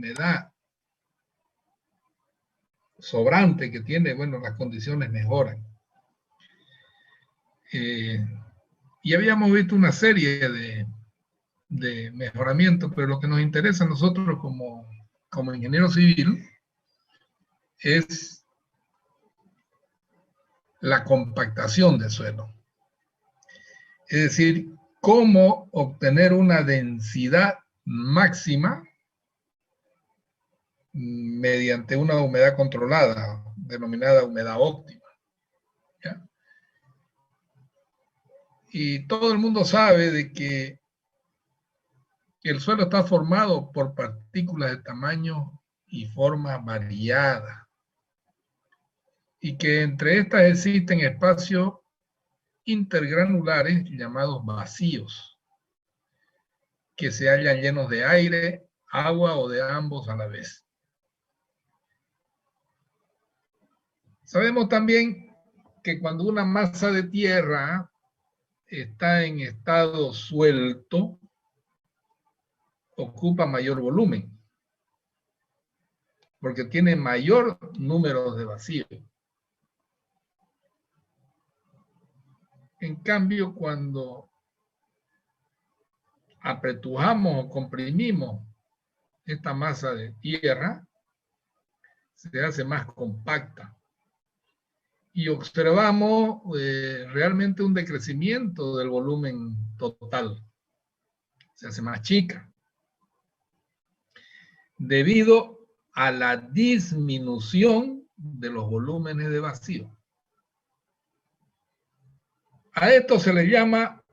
humedad sobrante que tiene, bueno, las condiciones mejoran. Y habíamos visto una serie de mejoramientos, pero lo que nos interesa a nosotros como ingeniero civil es la compactación del suelo. Es decir, cómo obtener una densidad máxima mediante una humedad controlada, denominada humedad óptima. ¿Ya? Y todo el mundo sabe de que el suelo está formado por partículas de tamaño y forma variada, y que entre estas existen espacios intergranulares llamados vacíos, que se hallan llenos de aire, agua o de ambos a la vez. Sabemos también que cuando una masa de tierra está en estado suelto, ocupa mayor volumen, porque tiene mayor número de vacíos. En cambio, cuando apretujamos o comprimimos esta masa de tierra, se hace más compacta. Y observamos realmente un decrecimiento del volumen total. Se hace más chica. Debido a la disminución de los volúmenes de vacío. A esto se le llama,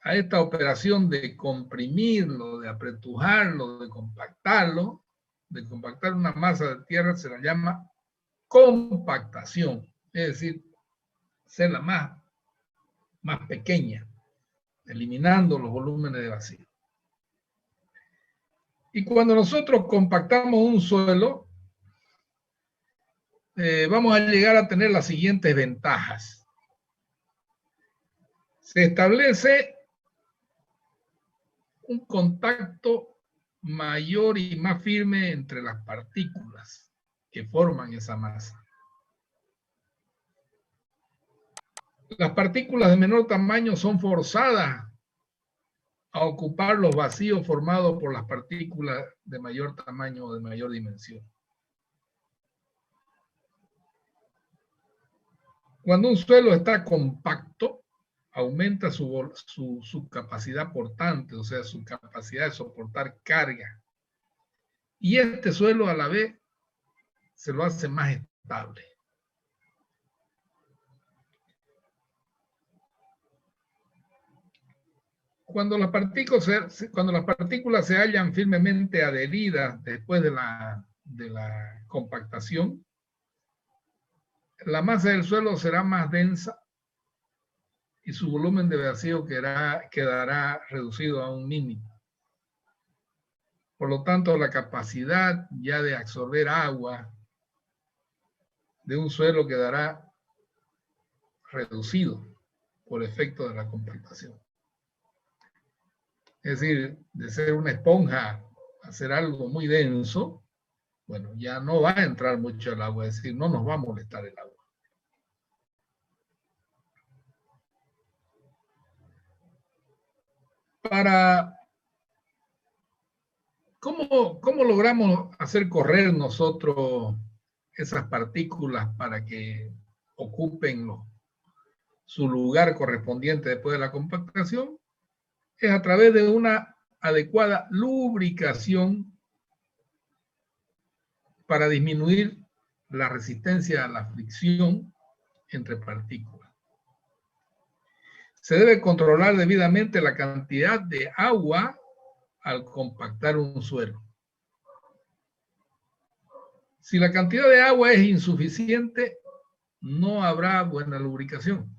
a esta operación de comprimirlo, de apretujarlo, de compactar una masa de tierra, se la llama compactación, es decir, hacerla más pequeña, eliminando los volúmenes de vacío. Y cuando nosotros compactamos un suelo, vamos a llegar a tener las siguientes ventajas. Se establece un contacto mayor y más firme entre las partículas que forman esa masa. Las partículas de menor tamaño son forzadas a ocupar los vacíos formados por las partículas de mayor tamaño o de mayor dimensión. Cuando un suelo está compacto, aumenta su capacidad portante, o sea, su capacidad de soportar carga. Y este suelo a la vez se lo hace más estable. Cuando las partículas se hallan firmemente adheridas después de la compactación, la masa del suelo será más densa y su volumen de vacío quedará reducido a un mínimo. Por lo tanto, la capacidad ya de absorber agua de un suelo quedará reducido por efecto de la compactación. Es decir, de ser una esponja a ser algo muy denso, bueno, ya no va a entrar mucho el agua, es decir, no nos va a molestar el agua. ¿Cómo logramos hacer correr nosotros esas partículas para que ocupen su lugar correspondiente después de la compactación? Es a través de una adecuada lubricación para disminuir la resistencia a la fricción entre partículas. Se debe controlar debidamente la cantidad de agua al compactar un suelo. Si la cantidad de agua es insuficiente, no habrá buena lubricación.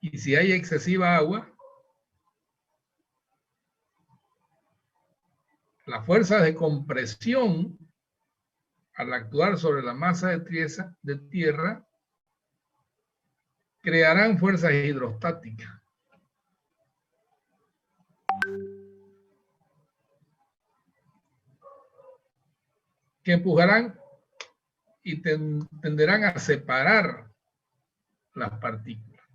Y si hay excesiva agua, las fuerzas de compresión al actuar sobre la masa de tierra crearán fuerzas hidrostáticas. que empujarán y tenderán a separar las partículas.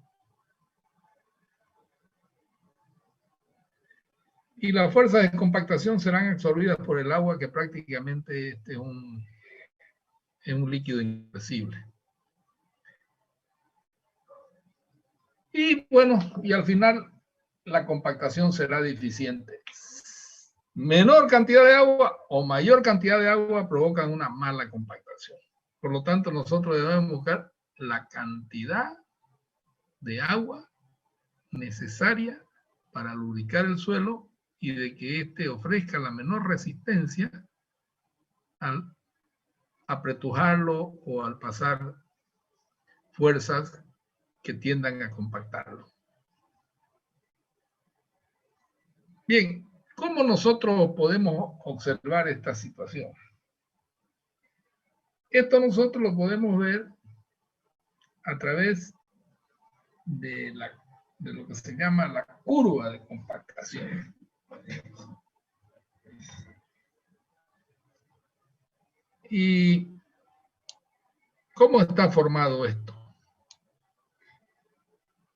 Y las fuerzas de compactación serán absorbidas por el agua, que prácticamente es un líquido invisible. Y bueno, y al final la compactación será deficiente. Menor cantidad de agua o mayor cantidad de agua provocan una mala compactación. Por lo tanto, nosotros debemos buscar la cantidad de agua necesaria para lubricar el suelo y de que éste ofrezca la menor resistencia al apretujarlo o al pasar fuerzas que tiendan a compactarlo. Bien, ¿cómo nosotros podemos observar esta situación? Esto nosotros lo podemos ver a través de lo que se llama la curva de compactación. ¿Y cómo está formado esto?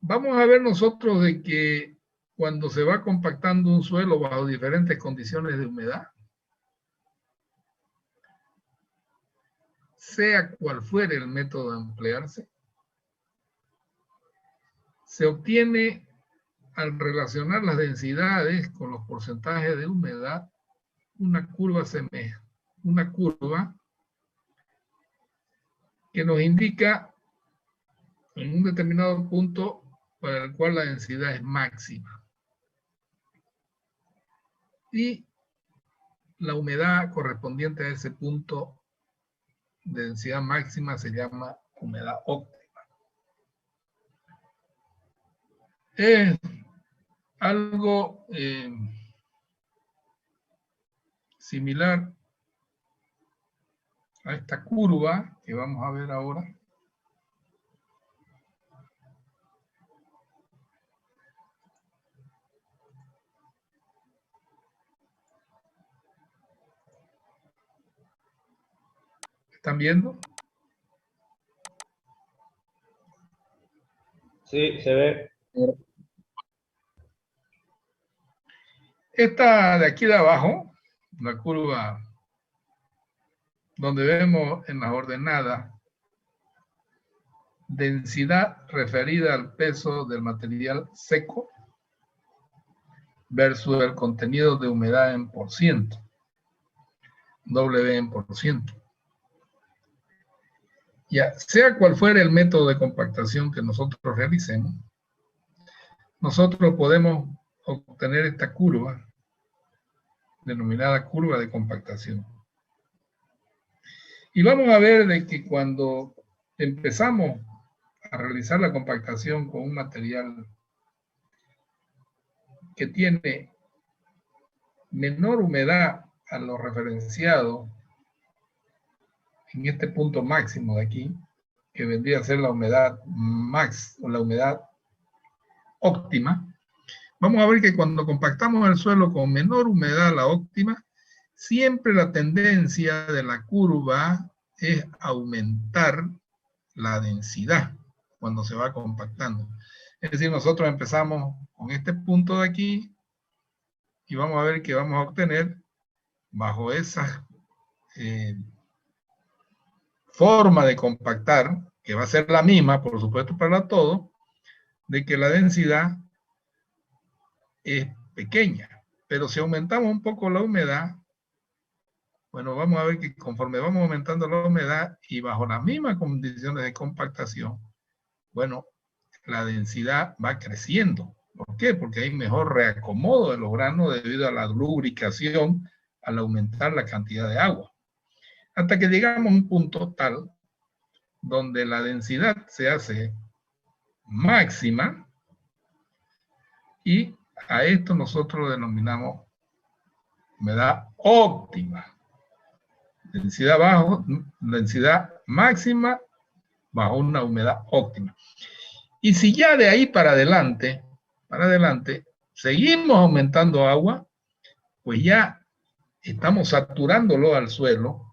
Vamos a ver nosotros de que cuando se va compactando un suelo bajo diferentes condiciones de humedad, sea cual fuere el método a emplearse, se obtiene, al relacionar las densidades con los porcentajes de humedad, una curva que nos indica en un determinado punto para el cual la densidad es máxima. Y la humedad correspondiente a ese punto de densidad máxima se llama humedad óptima. Es algo similar a esta curva que vamos a ver ahora. ¿Están viendo? Sí, se ve. Esta de aquí de abajo, la curva donde vemos en las ordenadas densidad referida al peso del material seco versus el contenido de humedad en por ciento, W en por ciento. Ya, sea cual fuera el método de compactación que nosotros realicemos, nosotros podemos obtener esta curva, denominada curva de compactación. Y vamos a ver de que cuando empezamos a realizar la compactación con un material que tiene menor humedad a lo referenciado en este punto máximo de aquí, que vendría a ser la humedad max o la humedad óptima, vamos a ver que cuando compactamos el suelo con menor humedad a la óptima, siempre la tendencia de la curva es aumentar la densidad cuando se va compactando. Es decir, nosotros empezamos con este punto de aquí y vamos a ver que vamos a obtener bajo esa forma de compactar, que va a ser la misma, por supuesto, para todo, de que la densidad es pequeña. Pero si aumentamos un poco la humedad, bueno, vamos a ver que conforme vamos aumentando la humedad y bajo las mismas condiciones de compactación, bueno, la densidad va creciendo. ¿Por qué? Porque hay mejor reacomodo de los granos debido a la lubricación al aumentar la cantidad de agua. Hasta que llegamos a un punto tal donde la densidad se hace máxima y a esto nosotros lo denominamos humedad óptima. Densidad máxima bajo una humedad óptima. Y si ya de ahí para adelante, seguimos aumentando agua, pues ya estamos saturándolo al suelo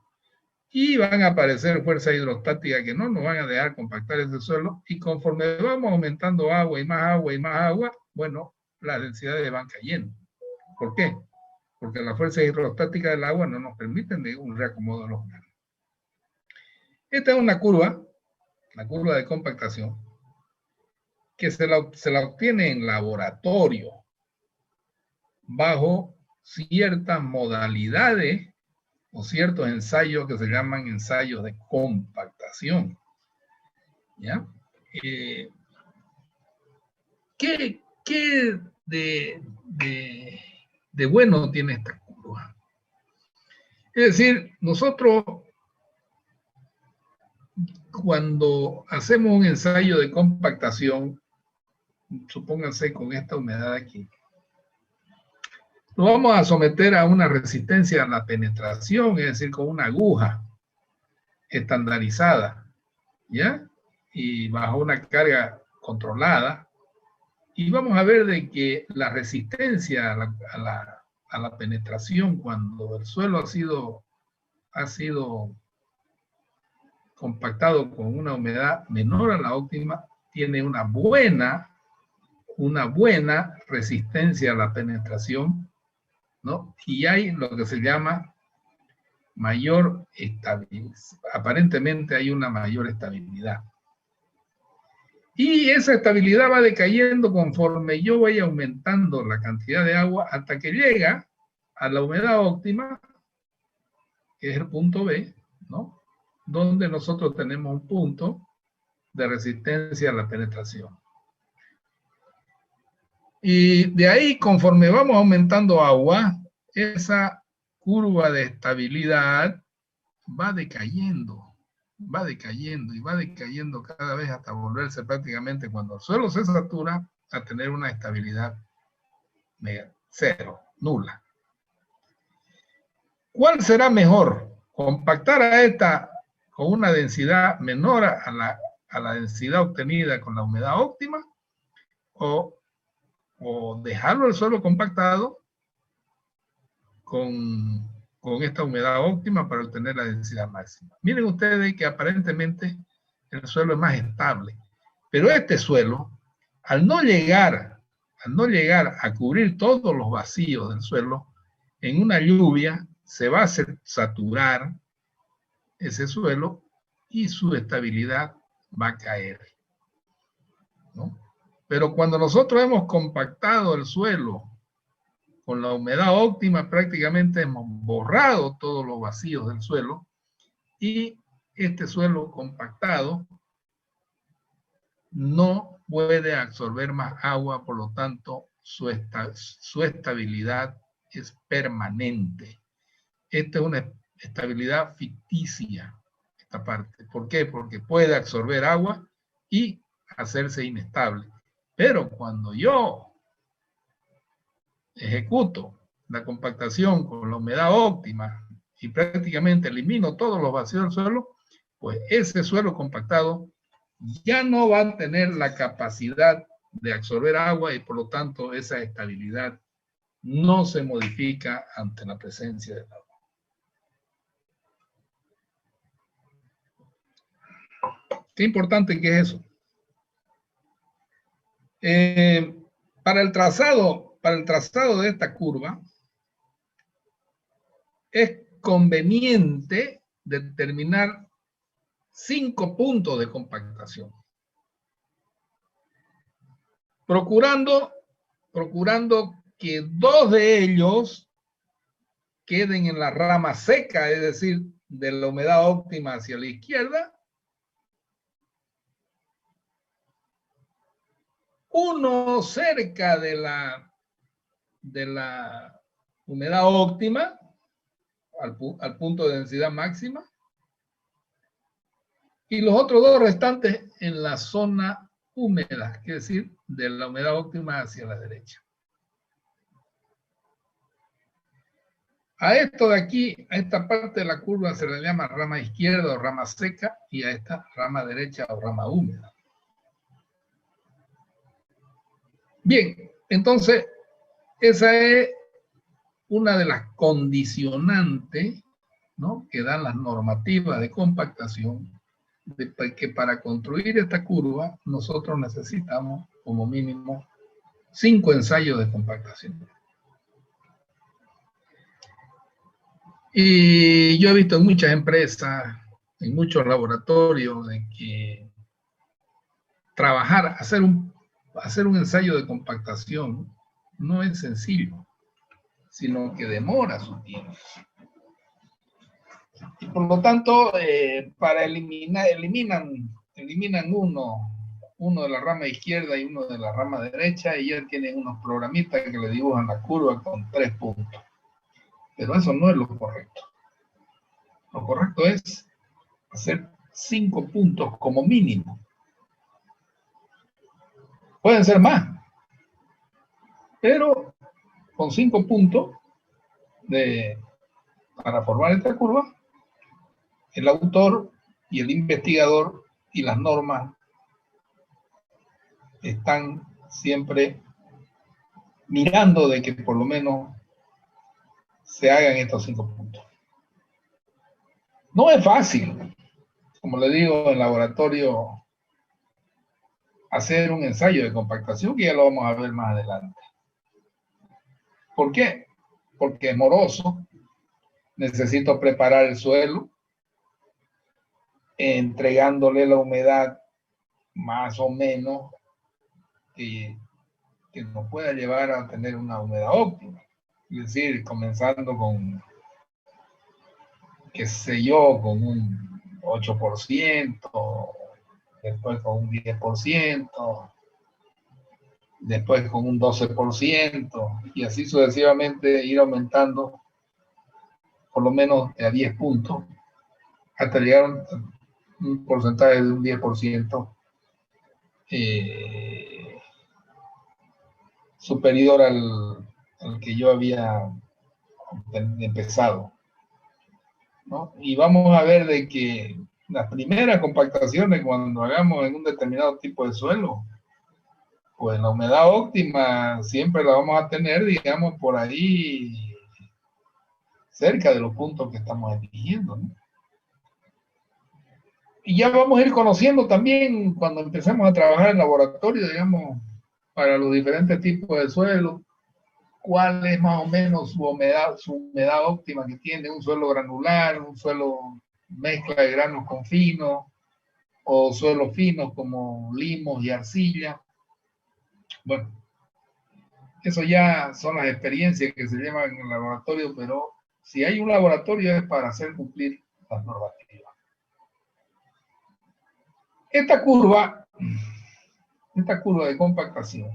y van a aparecer fuerzas hidrostáticas que no nos van a dejar compactar ese suelo, y conforme vamos aumentando agua y más agua y más agua, bueno, las densidades van cayendo. ¿Por qué? Porque las fuerzas hidrostáticas del agua no nos permiten un reacomodo de los granos. Esta es una curva, la curva de compactación, que se la obtiene en laboratorio bajo ciertas modalidades o ciertos ensayos que se llaman ensayos de compactación. ¿Ya? ¿Qué de bueno tiene esta curva? Es decir, nosotros cuando hacemos un ensayo de compactación, supónganse con esta humedad aquí, lo vamos a someter a una resistencia a la penetración, es decir, con una aguja estandarizada, ¿ya? Y bajo una carga controlada, y vamos a ver de que la resistencia a la penetración cuando el suelo ha sido compactado con una humedad menor a la óptima, tiene una buena resistencia a la penetración, ¿no? Y hay lo que se llama mayor estabilidad. Aparentemente hay una mayor estabilidad. Y esa estabilidad va decayendo conforme yo vaya aumentando la cantidad de agua hasta que llega a la humedad óptima, que es el punto B, ¿no? Donde nosotros tenemos un punto de resistencia a la penetración. Y de ahí, conforme vamos aumentando agua, esa curva de estabilidad va decayendo y va decayendo cada vez hasta volverse prácticamente, cuando el suelo se satura, a tener una estabilidad cero, nula. ¿Cuál será mejor? ¿Compactar a esta con una densidad menor a la densidad obtenida con la humedad óptima? ¿O dejarlo el suelo compactado con esta humedad óptima para obtener la densidad máxima? Miren ustedes que aparentemente el suelo es más estable, pero este suelo, al no llegar a cubrir todos los vacíos del suelo, en una lluvia se va a saturar ese suelo y su estabilidad va a caer, ¿no? Pero cuando nosotros hemos compactado el suelo con la humedad óptima, prácticamente hemos borrado todos los vacíos del suelo, y este suelo compactado no puede absorber más agua, por lo tanto su estabilidad es permanente. Esta es una estabilidad ficticia, esta parte. ¿Por qué? Porque puede absorber agua y hacerse inestable. Pero cuando yo ejecuto la compactación con la humedad óptima y prácticamente elimino todos los vacíos del suelo, pues ese suelo compactado ya no va a tener la capacidad de absorber agua, y por lo tanto esa estabilidad no se modifica ante la presencia del agua. Qué importante que es eso. Para el trazado de esta curva, es conveniente determinar 5 puntos de compactación, procurando que 2 de ellos queden en la rama seca, es decir, de la humedad óptima hacia la izquierda, uno cerca de la humedad óptima, al punto de densidad máxima, y los otros 2 restantes en la zona húmeda, es decir, de la humedad óptima hacia la derecha. A esto de aquí, a esta parte de la curva se le llama rama izquierda o rama seca, y a esta rama derecha o rama húmeda. Bien, entonces esa es una de las condicionantes ¿no?, que dan las normativas de compactación, que para construir esta curva nosotros necesitamos como mínimo 5 ensayos de compactación. Y yo he visto en muchas empresas, en muchos laboratorios, de que trabajar, hacer un ensayo de compactación no es sencillo, sino que demora su tiempo. Y por lo tanto, para eliminan uno de la rama izquierda y uno de la rama derecha, y ya tienen unos programistas que le dibujan la curva con 3 puntos. Pero eso no es lo correcto. Lo correcto es hacer 5 puntos como mínimo. Pueden ser más, pero con 5 puntos para formar esta curva, el autor y el investigador y las normas están siempre mirando de que por lo menos se hagan estos 5 puntos. No es fácil, como le digo, en laboratorio, hacer un ensayo de compactación, que ya lo vamos a ver más adelante. ¿Por qué? Porque es moroso, necesito preparar el suelo, entregándole la humedad más o menos que nos pueda llevar a tener una humedad óptima. Es decir, comenzando con, qué sé yo, con un 8%, después con un 10%, después con un 12%, y así sucesivamente ir aumentando por lo menos a 10 puntos, hasta llegar a un porcentaje de un 10% superior al que yo había empezado, ¿no? Y vamos a ver de que las primeras compactaciones, cuando hagamos en un determinado tipo de suelo, pues la humedad óptima siempre la vamos a tener, digamos, por ahí cerca de los puntos que estamos eligiendo, ¿no? Y ya vamos a ir conociendo también, cuando empecemos a trabajar en laboratorio, digamos, para los diferentes tipos de suelo, cuál es más o menos su humedad óptima que tiene un suelo granular, un suelo mezcla de granos con finos, o suelos finos como limos y arcilla. Bueno, eso ya son las experiencias que se llevan en el laboratorio, pero si hay un laboratorio es para hacer cumplir las normativas. Esta curva de compactación,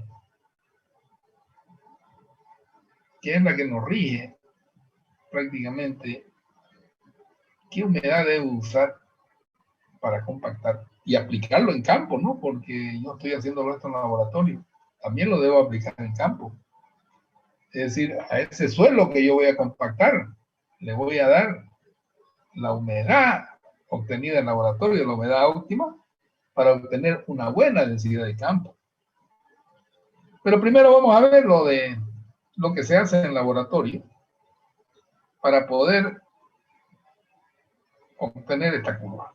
que es la que nos rige prácticamente qué humedad debo usar para compactar y aplicarlo en campo, ¿no? Porque yo estoy haciéndolo esto en laboratorio, también lo debo aplicar en campo. Es decir, a ese suelo que yo voy a compactar, le voy a dar la humedad obtenida en laboratorio, la humedad óptima, para obtener una buena densidad de campo. Pero primero vamos a ver lo que se hace en laboratorio para poder obtener esta curva.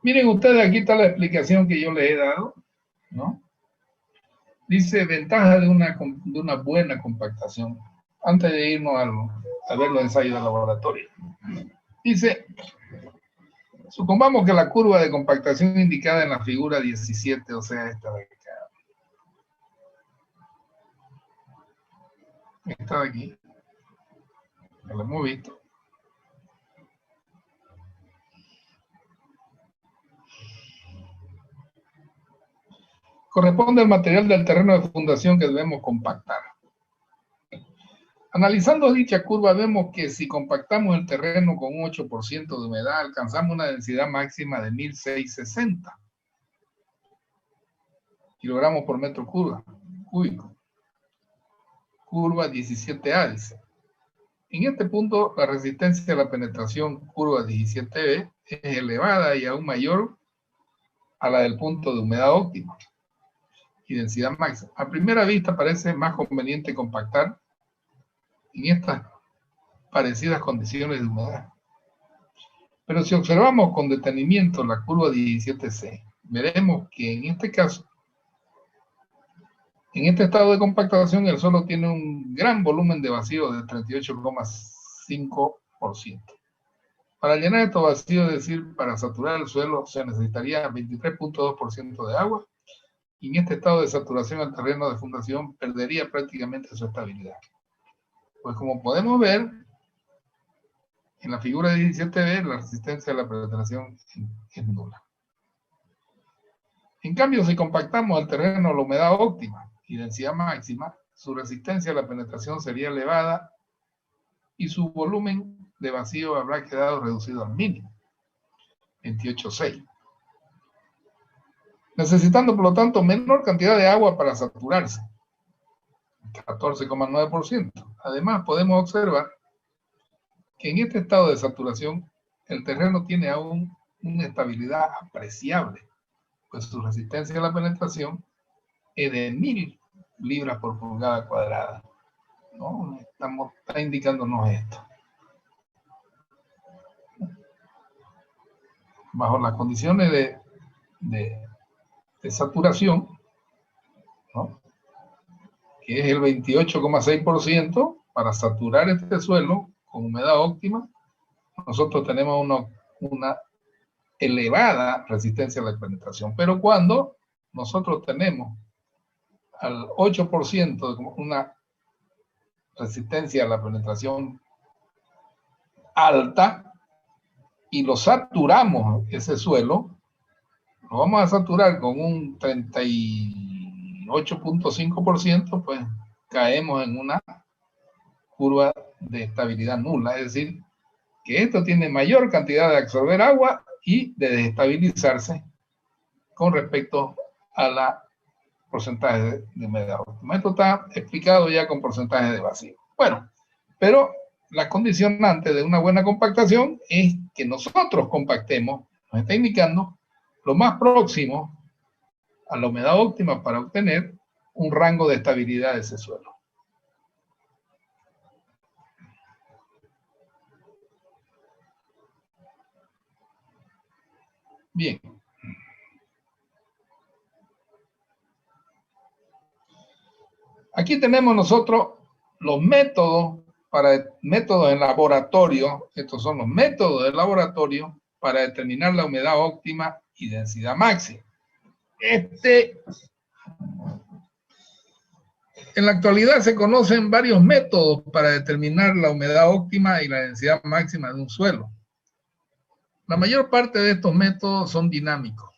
Miren ustedes, aquí está la explicación que yo les he dado, ¿no? Dice, ventaja de una buena compactación. Antes de irnos a ver los ensayos de laboratorio. Dice, supongamos que la curva de compactación indicada en la figura 17, o sea, esta de acá. Esta de aquí. Que lo hemos visto. Corresponde al material del terreno de fundación que debemos compactar. Analizando dicha curva, vemos que si compactamos el terreno con un 8% de humedad, alcanzamos una densidad máxima de 1660 kilogramos por metro cúbico. Curva 17A, dice. En este punto, la resistencia a la penetración, curva 17B, es elevada y aún mayor a la del punto de humedad óptima y densidad máxima. A primera vista parece más conveniente compactar en estas parecidas condiciones de humedad. Pero si observamos con detenimiento la curva 17C, veremos que en este caso, en este estado de compactación, el suelo tiene un gran volumen de vacío de 38,5%. Para llenar estos vacíos, es decir, para saturar el suelo, se necesitaría 23,2% de agua, y en este estado de saturación el terreno de fundación perdería prácticamente su estabilidad. Pues como podemos ver, en la figura 17B, la resistencia a la penetración es nula. En cambio, si compactamos el terreno a la humedad óptima y densidad máxima, su resistencia a la penetración sería elevada y su volumen de vacío habrá quedado reducido al mínimo, 28,6. Necesitando, por lo tanto, menor cantidad de agua para saturarse, 14,9%. Además, podemos observar que en este estado de saturación, el terreno tiene aún una estabilidad apreciable, pues su resistencia a la penetración es de 1000 libras por pulgada cuadrada. ¿No? Está indicándonos esto. Bajo las condiciones de saturación, ¿no? Que es el 28,6%, para saturar este suelo con humedad óptima, nosotros tenemos una elevada resistencia a la penetración. Pero cuando nosotros tenemos al 8% de una resistencia a la penetración alta y lo saturamos ese suelo, lo vamos a saturar con un 38,5%, pues caemos en una curva de estabilidad nula, es decir, que esto tiene mayor cantidad de absorber agua y de desestabilizarse con respecto a la porcentaje de humedad óptima. Esto está explicado ya con porcentaje de vacío. Bueno, pero la condicionante de una buena compactación es que nosotros compactemos, nos está indicando, lo más próximo a la humedad óptima para obtener un rango de estabilidad de ese suelo. Bien. Aquí tenemos nosotros los métodos en laboratorio. Estos son los métodos de laboratorio para determinar la humedad óptima y densidad máxima. En la actualidad se conocen varios métodos para determinar la humedad óptima y la densidad máxima de un suelo. La mayor parte de estos métodos son dinámicos.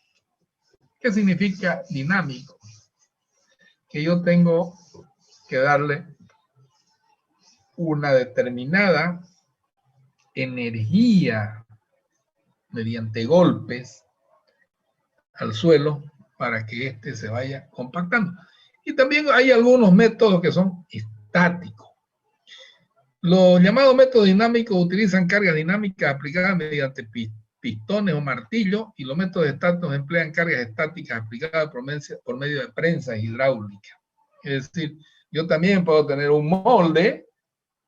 ¿Qué significa dinámico? Que yo tengo que darle una determinada energía mediante golpes al suelo para que éste se vaya compactando. Y también hay algunos métodos que son estáticos. Los llamados métodos dinámicos utilizan cargas dinámicas aplicadas mediante pistones o martillos, y los métodos estáticos emplean cargas estáticas aplicadas por medio de prensa hidráulica. Es decir, yo también puedo tener un molde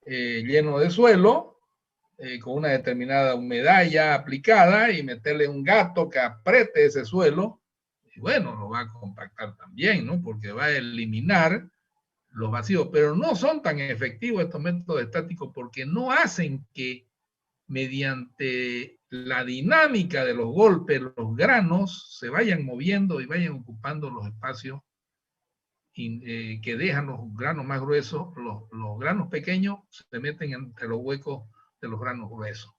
lleno de suelo, con una determinada humedad ya aplicada, y meterle un gato que apriete ese suelo, y bueno, lo va a compactar también, ¿no? Porque va a eliminar los vacíos. Pero no son tan efectivos estos métodos estáticos, porque no hacen que mediante la dinámica de los golpes, los granos se vayan moviendo y vayan ocupando los espacios que dejan los granos más gruesos. Los granos pequeños se meten entre los huecos de los granos gruesos,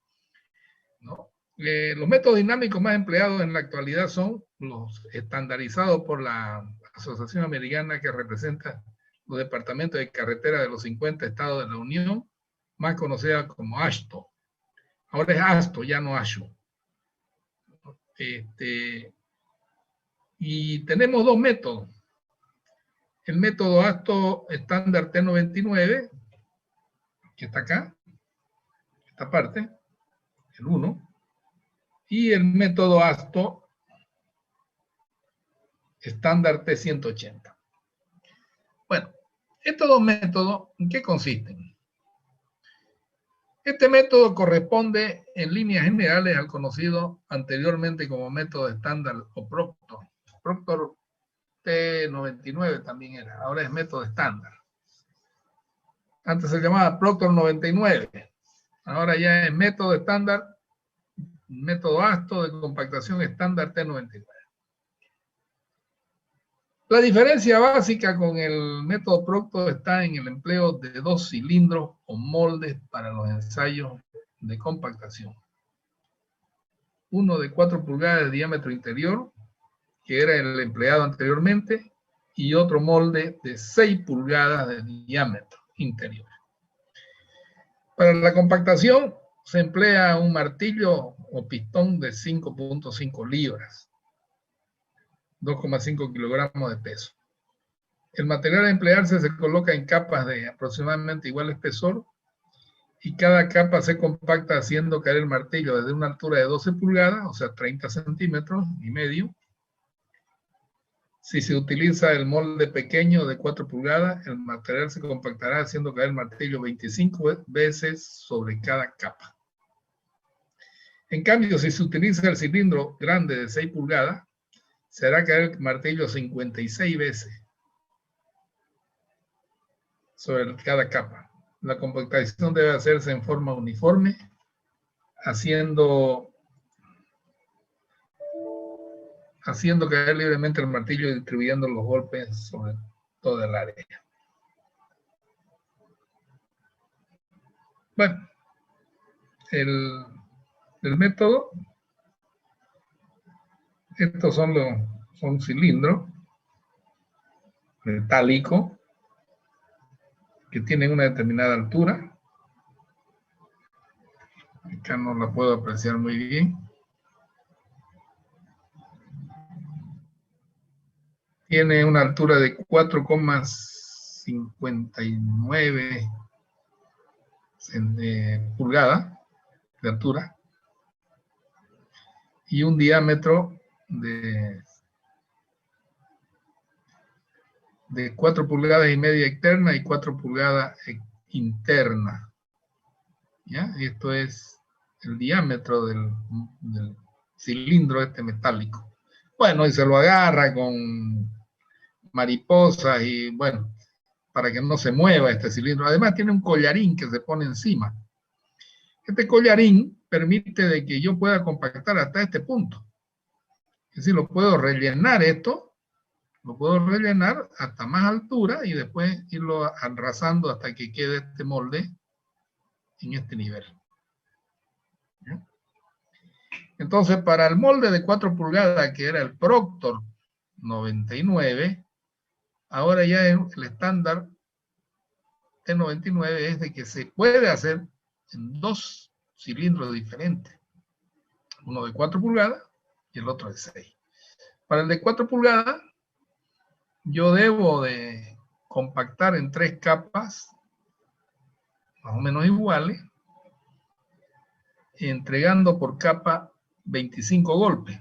¿no? Los métodos dinámicos más empleados en la actualidad son los estandarizados por la Asociación Americana, que representa los departamentos de carretera de los 50 estados de la Unión, más conocida como AASHTO. Ahora es AASHTO, ya no AASHO. Y tenemos dos métodos. El método AASHTO estándar T99, que está acá, esta parte, el 1, y el método AASHTO estándar T180. Bueno, estos dos métodos, ¿en qué consisten? Este método corresponde en líneas generales al conocido anteriormente como método estándar o Proctor. Proctor T99 también era, ahora es método estándar. Antes se llamaba Proctor 99, ahora ya es método estándar, método AASHTO de compactación estándar T99. La diferencia básica con el método Proctor está en el empleo de dos cilindros o moldes para los ensayos de compactación. Uno de 4 pulgadas de diámetro interior, que era el empleado anteriormente, y otro molde de 6 pulgadas de diámetro interior. Para la compactación se emplea un martillo o pistón de 5.5 libras, 2,5 kilogramos de peso. El material a emplearse se coloca en capas de aproximadamente igual espesor y cada capa se compacta haciendo caer el martillo desde una altura de 12 pulgadas, o sea, 30 centímetros y medio. Si se utiliza el molde pequeño de 4 pulgadas, el material se compactará haciendo caer el martillo 25 veces sobre cada capa. En cambio, si se utiliza el cilindro grande de 6 pulgadas, se hará caer el martillo 56 veces sobre cada capa. La compactación debe hacerse en forma uniforme, haciendo caer libremente el martillo y distribuyendo los golpes sobre toda el área. Bueno, el método, estos son cilindros metálicos que tienen una determinada altura. Acá no la puedo apreciar muy bien. Tiene una altura de 4,59 pulgadas de altura y un diámetro de 4 pulgadas y media externa y 4 pulgadas interna. ¿Ya? Esto es el diámetro del cilindro este metálico. Bueno, y se lo agarra con mariposas y bueno, para que no se mueva este cilindro. Además tiene un collarín que se pone encima. Este collarín permite de que yo pueda compactar hasta este punto. Es decir, lo puedo rellenar esto, lo puedo rellenar hasta más altura y después irlo arrasando hasta que quede este molde en este nivel. ¿Ya? Entonces, para el molde de 4 pulgadas, que era el Proctor 99, ahora ya el estándar T99 es de que se puede hacer en dos cilindros diferentes. Uno de 4 pulgadas y el otro de 6. Para el de 4 pulgadas, yo debo de compactar en 3 capas, más o menos iguales, entregando por capa 25 golpes,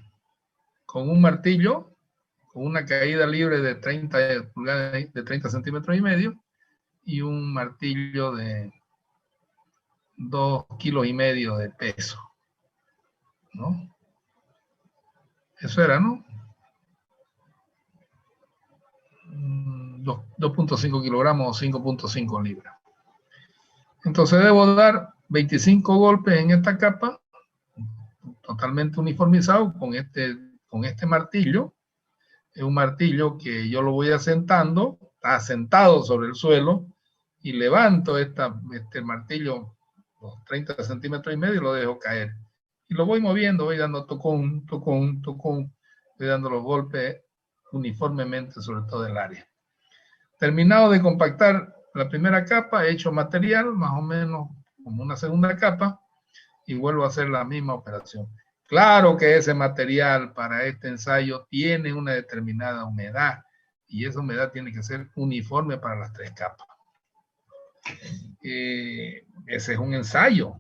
con un martillo, con una caída libre de 30 pulgadas, de 30 centímetros y medio, y un martillo de 2,5 kilos de peso, ¿no? Eso era, ¿no? 2,5 kilogramos o 5,5 libras. Entonces debo dar 25 golpes en esta capa, totalmente uniformizado con este martillo. Es un martillo que yo lo voy asentando, está asentado sobre el suelo, y levanto este martillo, los 30 centímetros y medio, y lo dejo caer. Y lo voy moviendo, voy dando tocón, voy dando los golpes uniformemente sobre todo el área. Terminado de compactar la primera capa, he hecho material, más o menos como una segunda capa, y vuelvo a hacer la misma operación. Claro que ese material para este ensayo tiene una determinada humedad, y esa humedad tiene que ser uniforme para las 3 capas. Ese es un ensayo,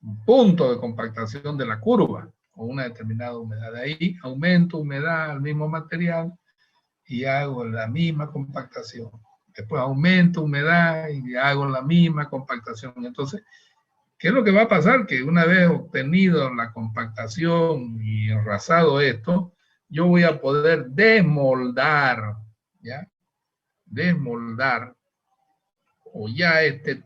un punto de compactación de la curva, con una determinada humedad. De ahí aumento humedad al mismo material y hago la misma compactación. Después aumento humedad y hago la misma compactación. Entonces, ¿qué es lo que va a pasar? Que una vez obtenido la compactación y enrasado esto, yo voy a poder desmoldar, ¿ya? Desmoldar, o ya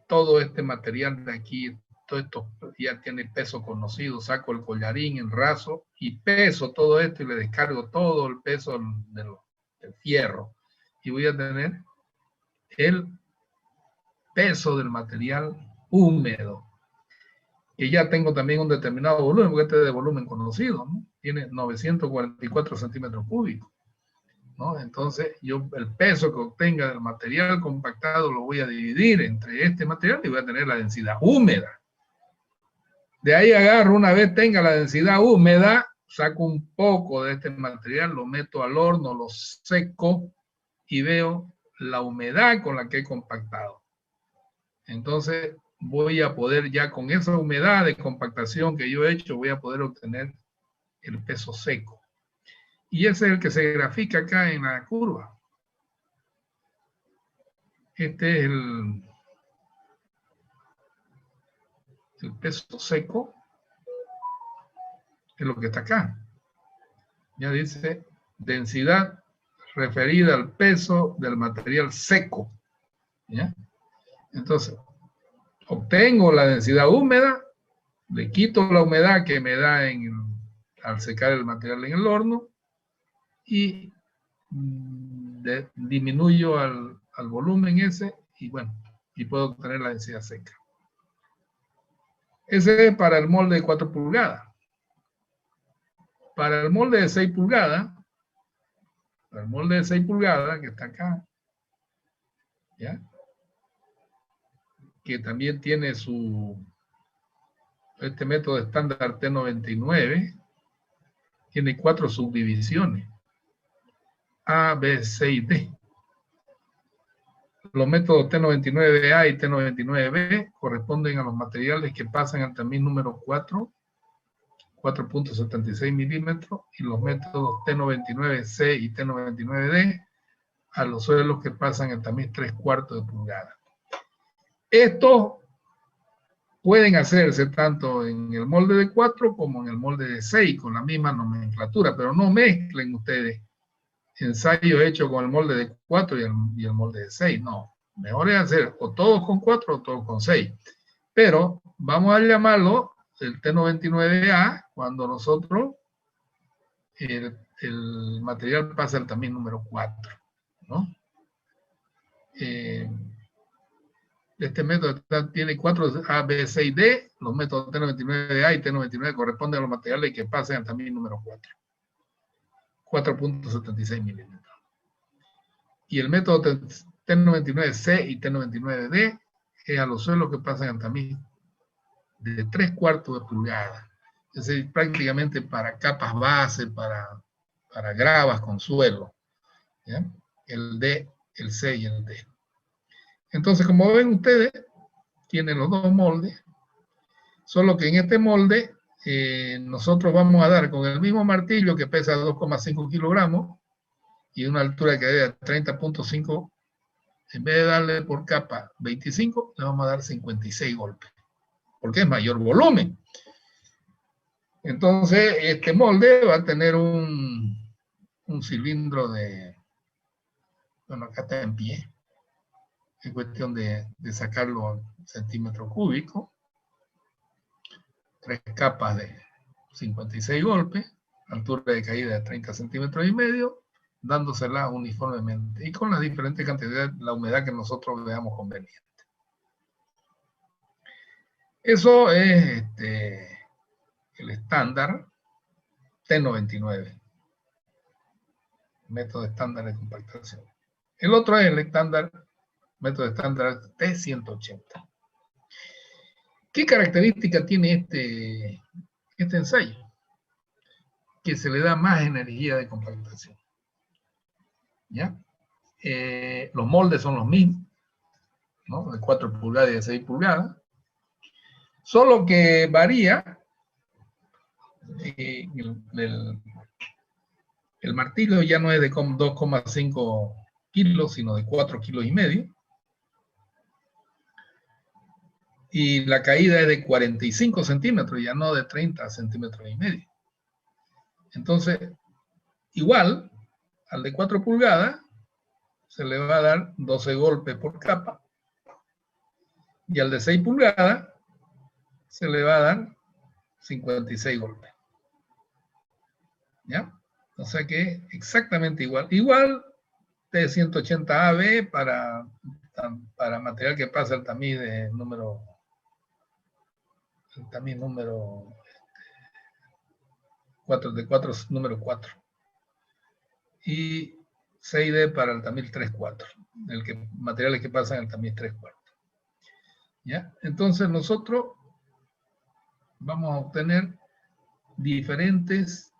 todo este material de aquí, todo esto ya tiene peso conocido, saco el collarín, enraso y peso todo esto y le descargo todo el peso del fierro. Y voy a tener el peso del material húmedo. Y ya tengo también un determinado volumen, porque este es de volumen conocido, ¿no? Tiene 944 centímetros cúbicos, ¿no? Entonces, yo el peso que obtenga del material compactado lo voy a dividir entre este material y voy a tener la densidad húmeda. De ahí agarro, una vez tenga la densidad húmeda, saco un poco de este material, lo meto al horno, lo seco y veo la humedad con la que he compactado. Entonces, voy a poder ya con esa humedad de compactación que yo he hecho, voy a poder obtener el peso seco. Y ese es el que se grafica acá en la curva. Este es el peso seco, es lo que está acá. Ya dice densidad referida al peso del material seco. ¿Ya? Entonces, obtengo la densidad húmeda, le quito la humedad que me da al secar el material en el horno y disminuyo al volumen ese y bueno, y puedo obtener la densidad seca. Ese es para el molde de 4 pulgadas. Para el molde de 6 pulgadas, para el molde de 6 pulgadas, que está acá, ¿ya? Que también tiene este método estándar T99, tiene 4 subdivisiones, A, B, C y D. Los métodos T99A y T99B corresponden a los materiales que pasan al tamiz número 4, 4.76 milímetros, y los métodos T99C y T99D a los suelos que pasan al tamiz 3/4 de pulgada. Estos pueden hacerse tanto en el molde de 4 como en el molde de 6 con la misma nomenclatura, pero no mezclen ustedes ensayos hechos con el molde de 4 y el molde de 6, no. Mejor es hacer o todos con 4 o todos con 6. Pero vamos a llamarlo el T99A cuando nosotros el material pasa al tamiz número 4, ¿no? Este método tiene 4 A, B, C y D. Los métodos T99A y T99 corresponden a los materiales que pasan al tamiz número 4. 4.76 milímetros. Y el método T99C y T99D es a los suelos que pasan al tamiz de 3/4 de pulgada. Es decir, prácticamente para capas base, para gravas con suelo. ¿Ya? El D, el C y el D. Entonces, como ven ustedes, tienen los dos moldes, solo que en este molde nosotros vamos a dar con el mismo martillo que pesa 2,5 kilogramos y una altura que de 30.5, en vez de darle por capa 25, le vamos a dar 56 golpes, porque es mayor volumen. Entonces, este molde va a tener un cilindro de, bueno, acá está en pie, es cuestión de sacarlo en centímetros cúbicos, 3 capas de 56 golpes, altura de caída de 30 centímetros y medio, dándosela uniformemente y con las diferentes cantidades, la humedad que nosotros veamos conveniente. Eso es el estándar T99, método estándar de compactación. El otro es el estándar, método estándar T180. ¿Qué característica tiene este ensayo? Que se le da más energía de compactación. ¿Ya? Los moldes son los mismos, ¿no? De 4 pulgadas y de 6 pulgadas. Solo que varía el martillo ya no es de 2,5 kilos, sino de 4,5 kilos. Y la caída es de 45 centímetros, ya no de 30 centímetros y medio. Entonces, igual, al de 4 pulgadas, se le va a dar 12 golpes por capa. Y al de 6 pulgadas, se le va a dar 56 golpes. ¿Ya? O sea que exactamente igual. Igual T180AB para material que pasa el tamiz de número 4 de 4, número 4. Y 6D para el tamiz 3/4. Materiales que pasan el tamiz 3/4. ¿Ya? Entonces nosotros vamos a obtener diferentes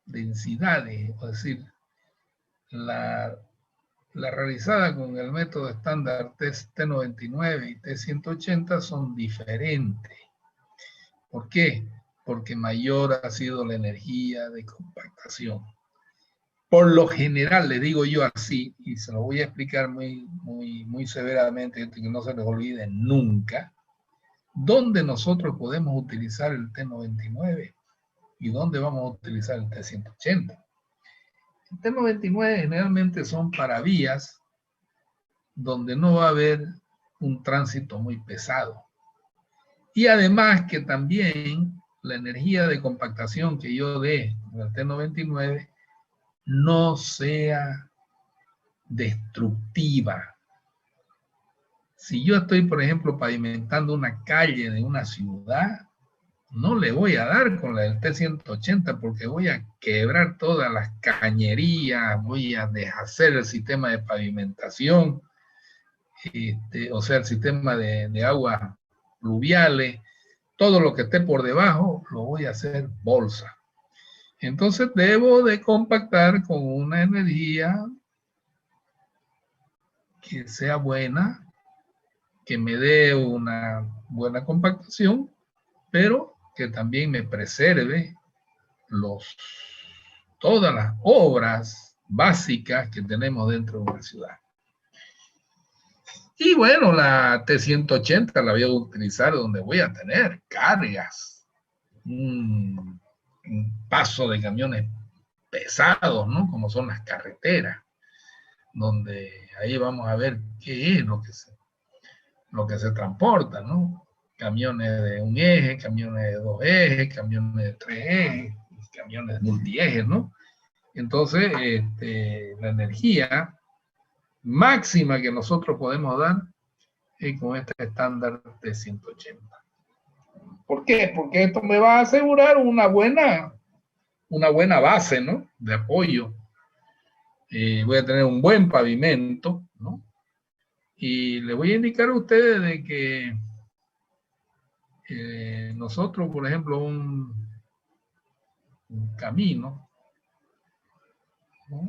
densidades, es decir, la realizada con el método estándar T99 y T180 son diferentes. ¿Por qué? Porque mayor ha sido la energía de compactación. Por lo general, le digo yo así, y se lo voy a explicar muy severamente, que no se les olvide nunca, ¿dónde nosotros podemos utilizar el T99 y dónde vamos a utilizar el T180? El T99 generalmente son para vías donde no va a haber un tránsito muy pesado. Y además que también la energía de compactación que yo dé en el T99 no sea destructiva. Si yo estoy, por ejemplo, pavimentando una calle de una ciudad, no le voy a dar con la del T180 porque voy a quebrar todas las cañerías, voy a deshacer el sistema de pavimentación, o sea, el sistema de aguas pluviales, todo lo que esté por debajo lo voy a hacer bolsa. Entonces debo de compactar con una energía que sea buena, que me dé una buena compactación, pero que también me preserve todas las obras básicas que tenemos dentro de una ciudad. Y bueno, la T180 la voy a utilizar donde voy a tener cargas, un paso de camiones pesados, ¿no? Como son las carreteras, donde ahí vamos a ver qué es lo que se transporta, ¿no? Camiones de un eje, camiones de 2 ejes, camiones de 3 ejes, camiones multiejes, ¿no? Entonces, la energía máxima que nosotros podemos dar es con este estándar de 180. ¿Por qué? Porque esto me va a asegurar una buena base, ¿no? De apoyo. Voy a tener un buen pavimento, ¿no? Y le voy a indicar a ustedes de que nosotros, por ejemplo, un camino, ¿no?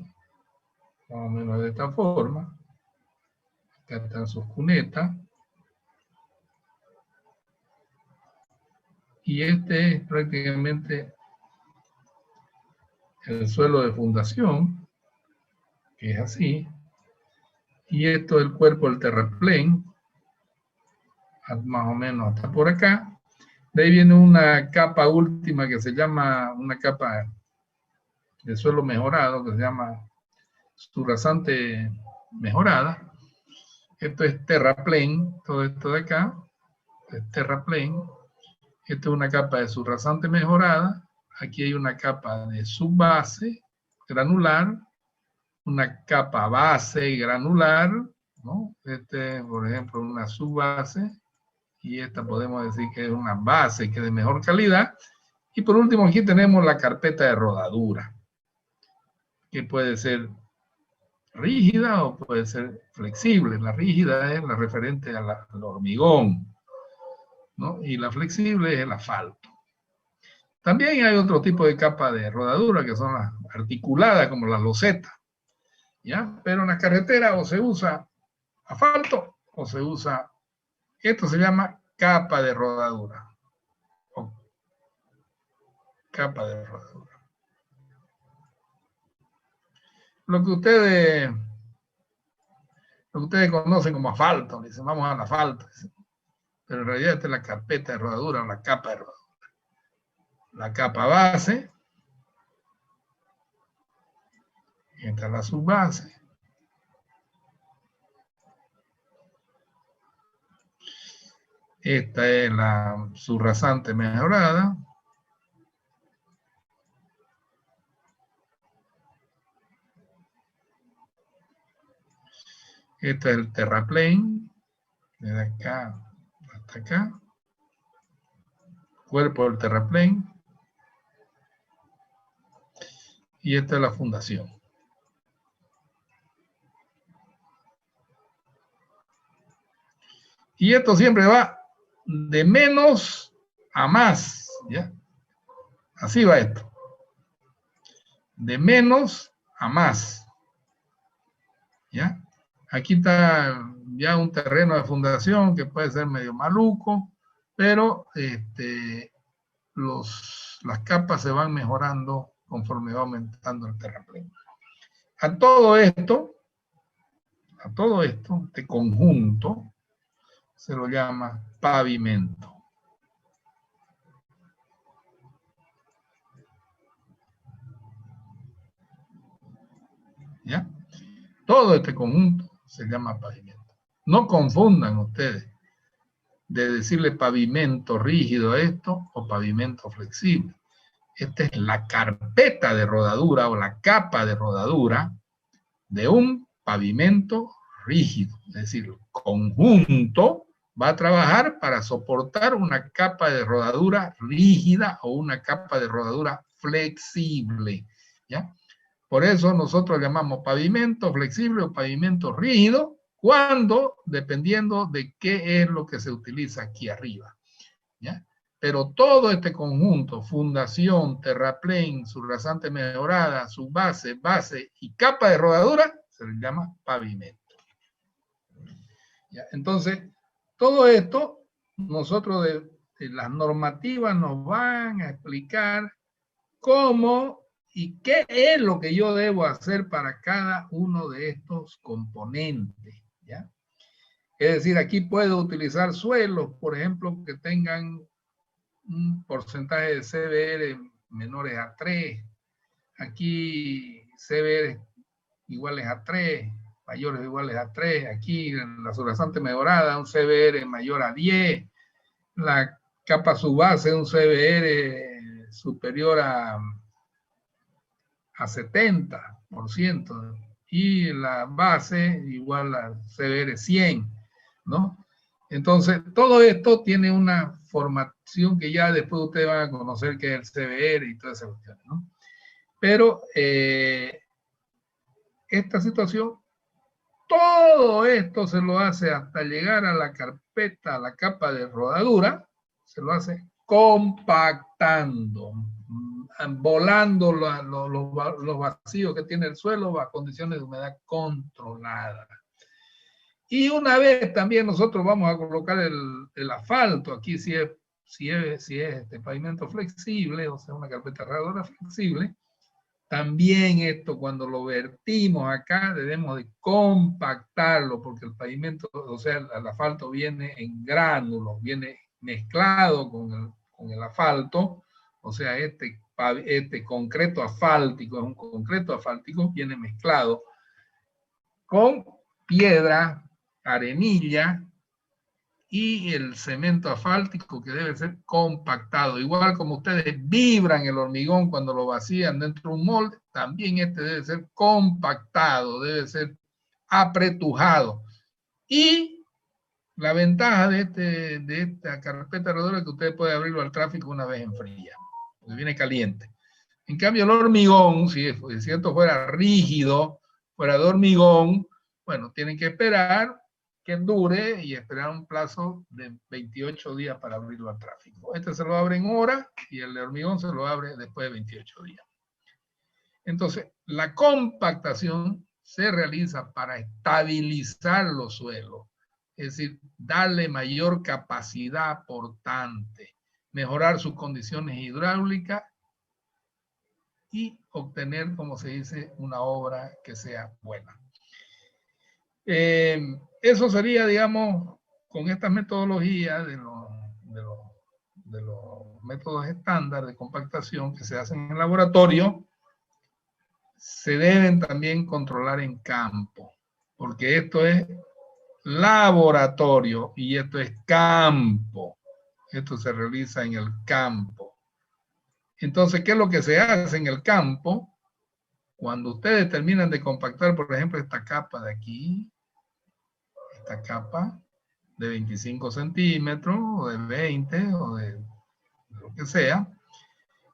Más o menos de esta forma. Acá están sus cunetas. Y este es prácticamente el suelo de fundación, que es así. Y esto es el cuerpo del terraplén, más o menos hasta por acá. De ahí viene una capa última que se llama una capa de suelo mejorado, que se llama surrasante mejorada. Esto es terraplén, todo esto de acá es terraplén. Esto es una capa de surrasante mejorada. Aquí hay una capa de subbase granular, una capa base granular, ¿no? Por ejemplo, una subbase, y esta podemos decir que es una base que es de mejor calidad. Y por último, aquí tenemos la carpeta de rodadura, que puede ser rígida o puede ser flexible. La rígida es la referente al hormigón, ¿no? Y la flexible es el asfalto. También hay otro tipo de capa de rodadura que son las articuladas, como las losetas, ¿ya? Pero en la carretera o se usa asfalto o se usa, esto se llama capa de rodadura. O capa de rodadura. Lo que ustedes conocen como asfalto, dicen, vamos al asfalto, pero en realidad esta es la carpeta de rodadura o la capa de rodadura. La capa base, esta es la subbase, esta es la subrasante mejorada, este es el terraplane, desde acá hasta acá, cuerpo del terraplane, y esta es la fundación. Y esto siempre va de menos a más, ¿ya? Así va esto. De menos a más, ¿ya? Aquí está ya un terreno de fundación que puede ser medio maluco, pero las capas se van mejorando conforme va aumentando el terraplén. A todo esto, este conjunto, se lo llama pavimento. ¿Ya? Todo este conjunto se llama pavimento. No confundan ustedes de decirle pavimento rígido a esto o pavimento flexible. Esta es la carpeta de rodadura o la capa de rodadura de un pavimento rígido. Es decir, el conjunto va a trabajar para soportar una capa de rodadura rígida o una capa de rodadura flexible, ¿ya? Por eso nosotros llamamos pavimento flexible o pavimento rígido cuando, dependiendo de qué es lo que se utiliza aquí arriba, ¿ya? Pero todo este conjunto, fundación, terraplén, subrasante mejorada, subbase, base y capa de rodadura, se le llama pavimento. ¿Ya? Entonces, todo esto, nosotros de las normativas nos van a explicar cómo y qué es lo que yo debo hacer para cada uno de estos componentes, ¿ya? Es decir, aquí puedo utilizar suelos, por ejemplo, que tengan un porcentaje de CBR menores a 3. Aquí CBR iguales a 3, mayores o iguales a 3. Aquí en la subrasante mejorada, un CBR mayor a 10. La capa subbase, un CBR superior a 70%. Y la base igual a CBR 100, ¿no? Entonces, todo esto tiene una formación que ya después ustedes van a conocer que es el CBR y todas esas cuestiones, ¿no? Pero esta situación, todo esto se lo hace hasta llegar a la carpeta, a la capa de rodadura, se lo hace compactando, volando los vacíos que tiene el suelo a condiciones de humedad controlada. Y una vez también nosotros vamos a colocar el asfalto, aquí si es este pavimento flexible, o sea, una carpeta rodadora flexible, también esto cuando lo vertimos acá debemos de compactarlo porque el pavimento, o sea, el asfalto viene en gránulos, viene mezclado con el asfalto, o sea, este concreto asfáltico, es un concreto asfáltico, viene mezclado con piedra, arenilla y el cemento asfáltico que debe ser compactado. Igual como ustedes vibran el hormigón cuando lo vacían dentro de un molde, también este debe ser compactado, debe ser apretujado. Y la ventaja de esta carpeta rodadora es que usted puede abrirlo al tráfico una vez enfría, porque viene caliente. En cambio, el hormigón, si esto fuera rígido, fuera de hormigón, bueno, tienen que esperar que dure y esperar un plazo de 28 días para abrirlo al tráfico. Este se lo abre en horas y el de hormigón se lo abre después de 28 días. Entonces, la compactación se realiza para estabilizar los suelos, es decir, darle mayor capacidad portante, mejorar sus condiciones hidráulicas y obtener, como se dice, una obra que sea buena. Eso sería, digamos, con esta metodología de los métodos estándar de compactación que se hacen en el laboratorio, se deben también controlar en campo, porque esto es laboratorio y esto es campo. Esto se realiza en el campo. Entonces, ¿qué es lo que se hace en el campo? Cuando ustedes terminan de compactar, por ejemplo, esta capa de aquí, esta capa de 25 centímetros, o de 20, o de lo que sea,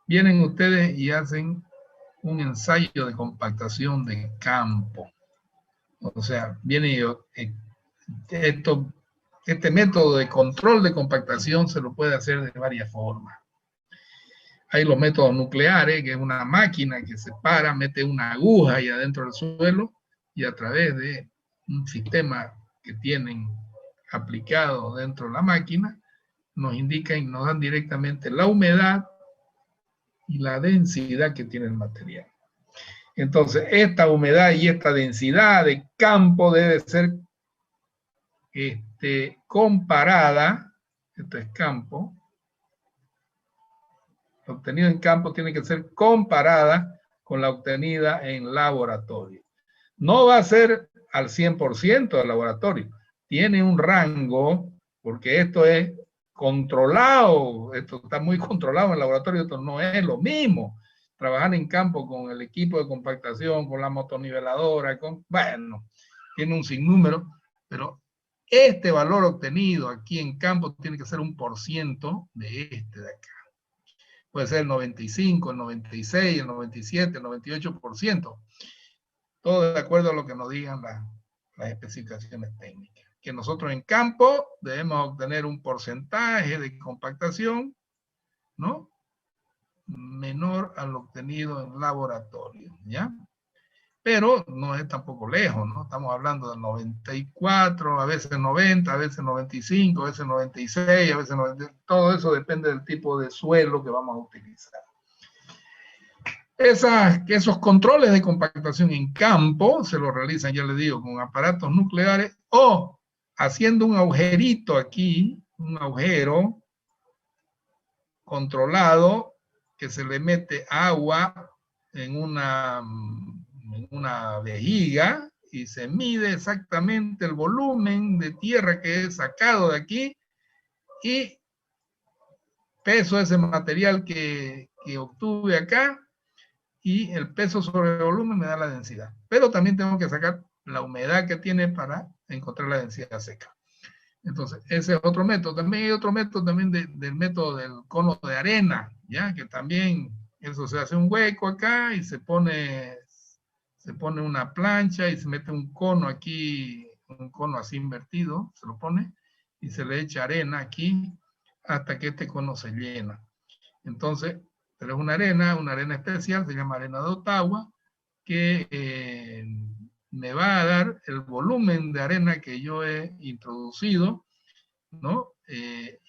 vienen ustedes y hacen un ensayo de compactación de campo. O sea, viene este método de control de compactación se lo puede hacer de varias formas. Hay los métodos nucleares, que es una máquina que se para, mete una aguja ahí adentro del suelo y a través de un sistema que tienen aplicado dentro de la máquina, nos indican y nos dan directamente la humedad y la densidad que tiene el material. Entonces, esta humedad y esta densidad de campo debe ser comparada, esto es campo, la obtenida en campo tiene que ser comparada con la obtenida en laboratorio. No va a ser al 100% del laboratorio, tiene un rango, porque esto es controlado, esto está muy controlado en el laboratorio, esto no es lo mismo. Trabajar en campo con el equipo de compactación, con la motoniveladora, bueno, tiene un sinnúmero, pero este valor obtenido aquí en campo tiene que ser 1% de este de acá. Puede ser el 95, el 96, el 97, el 98%. Todo de acuerdo a lo que nos digan las especificaciones técnicas. Que nosotros en campo debemos obtener un porcentaje de compactación, ¿no? Menor al obtenido en laboratorio, ¿ya? Pero no es tampoco lejos, ¿no? Estamos hablando del 94, a veces 90, a veces 95, a veces 96, a veces 90, todo eso depende del tipo de suelo que vamos a utilizar. Esos controles de compactación en campo se los realizan, ya les digo, con aparatos nucleares o haciendo un agujerito aquí, un agujero controlado que se le mete agua en una vejiga y se mide exactamente el volumen de tierra que es sacado de aquí y peso ese material que obtuve acá y el peso sobre el volumen me da la densidad. Pero también tengo que sacar la humedad que tiene para encontrar la densidad seca. Entonces, ese es otro método. También hay otro método también del método del cono de arena, ¿ya? Que también eso se hace un hueco acá y se pone una plancha y se mete un cono aquí, un cono así invertido, se lo pone y se le echa arena aquí hasta que este cono se llena. Entonces, pero es una arena especial, se llama arena de Ottawa, que me va a dar el volumen de arena que yo he introducido, ¿no?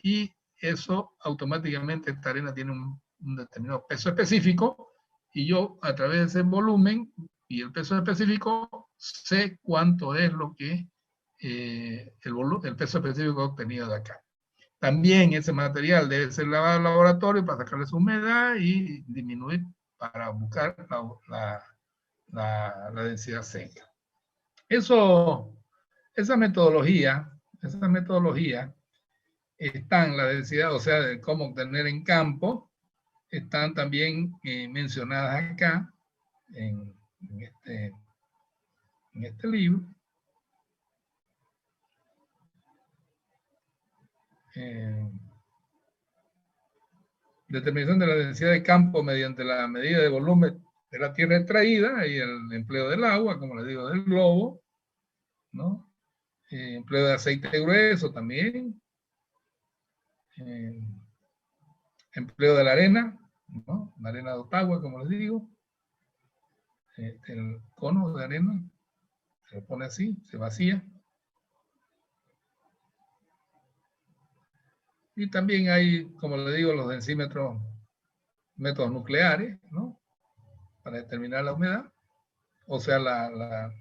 Y eso automáticamente esta arena tiene un determinado peso específico y yo a través de ese volumen y el peso específico sé cuánto es lo que el peso específico obtenido de acá. También ese material debe ser lavado al laboratorio para sacarle su humedad y disminuir para buscar la densidad seca. Esa metodología están la densidad, o sea, de cómo obtener en campo, están también mencionadas acá en este libro. Determinación de la densidad de campo mediante la medida de volumen de la tierra extraída y el empleo del agua, como les digo, del globo, ¿no? Empleo de aceite grueso también, empleo de la arena, ¿no? La arena de Ottawa, como les digo, el cono de arena se lo pone así, se vacía. Y también hay, como le digo, los densímetros, métodos nucleares, ¿no? Para determinar la humedad, o sea, la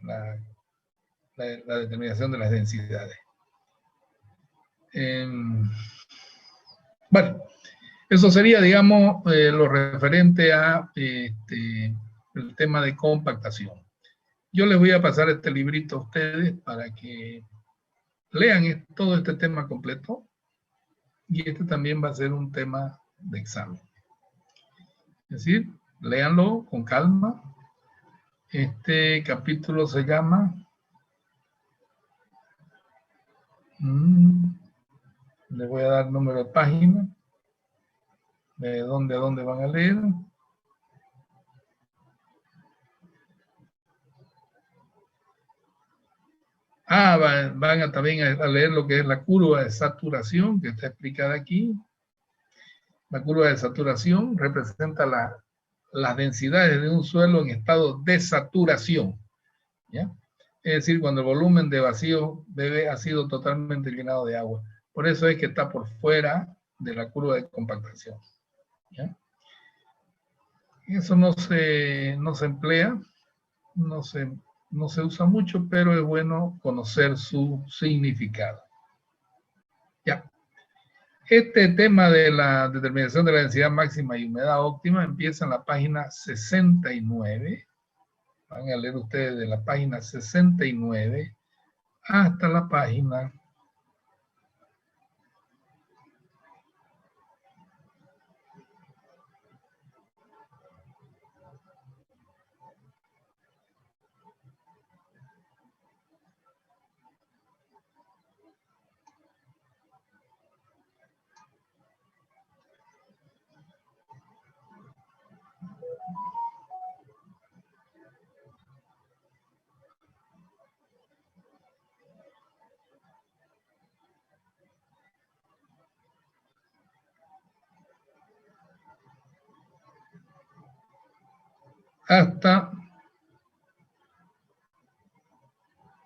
determinación de las densidades. Bueno, eso sería, digamos, lo referente a el tema de compactación. Yo les voy a pasar este librito a ustedes para que lean todo este tema completo, y este también va a ser un tema de examen. Es decir, léanlo con calma. Este capítulo se llama... les voy a dar número de página, de dónde a dónde van a leer. Van a también a leer lo que es la curva de saturación, que está explicada aquí. La curva de saturación representa las densidades de un suelo en estado de saturación, ¿ya? Es decir, cuando el volumen de vacío ha sido totalmente llenado de agua. Por eso es que está por fuera de la curva de compactación, ¿ya? Eso no se emplea, no se usa mucho, pero es bueno conocer su significado. Ya. Este tema de la determinación de la densidad máxima y humedad óptima empieza en la página 69. Van a leer ustedes de la página 69 hasta la página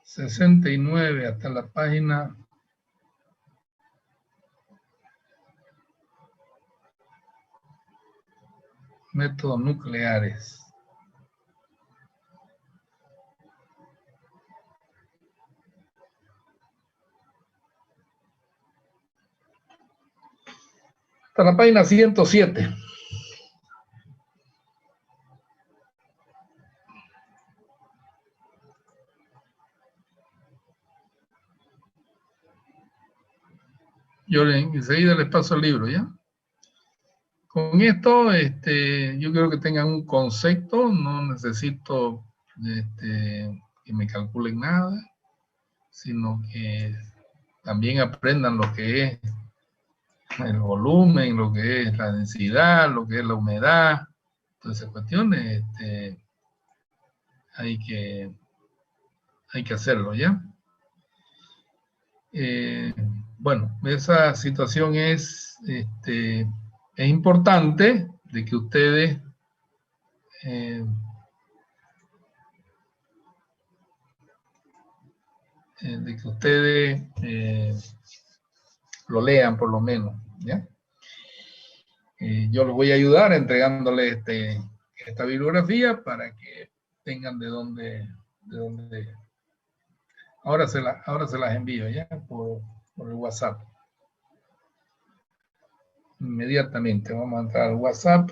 69 hasta la página 'Métodos nucleares'. Hasta la página 107. Yo enseguida les paso el libro, ¿ya? Con esto, yo quiero que tengan un concepto, no necesito que me calculen nada, sino que también aprendan lo que es el volumen, lo que es la densidad, lo que es la humedad, todas esas cuestiones, hay que hacerlo, ¿ya? Bueno, esa situación es importante de que ustedes lo lean por lo menos, ¿ya? Yo los voy a ayudar entregándoles esta bibliografía para que tengan de dónde ahora se las envío, ¿ya? Por el WhatsApp. Inmediatamente vamos a entrar al WhatsApp.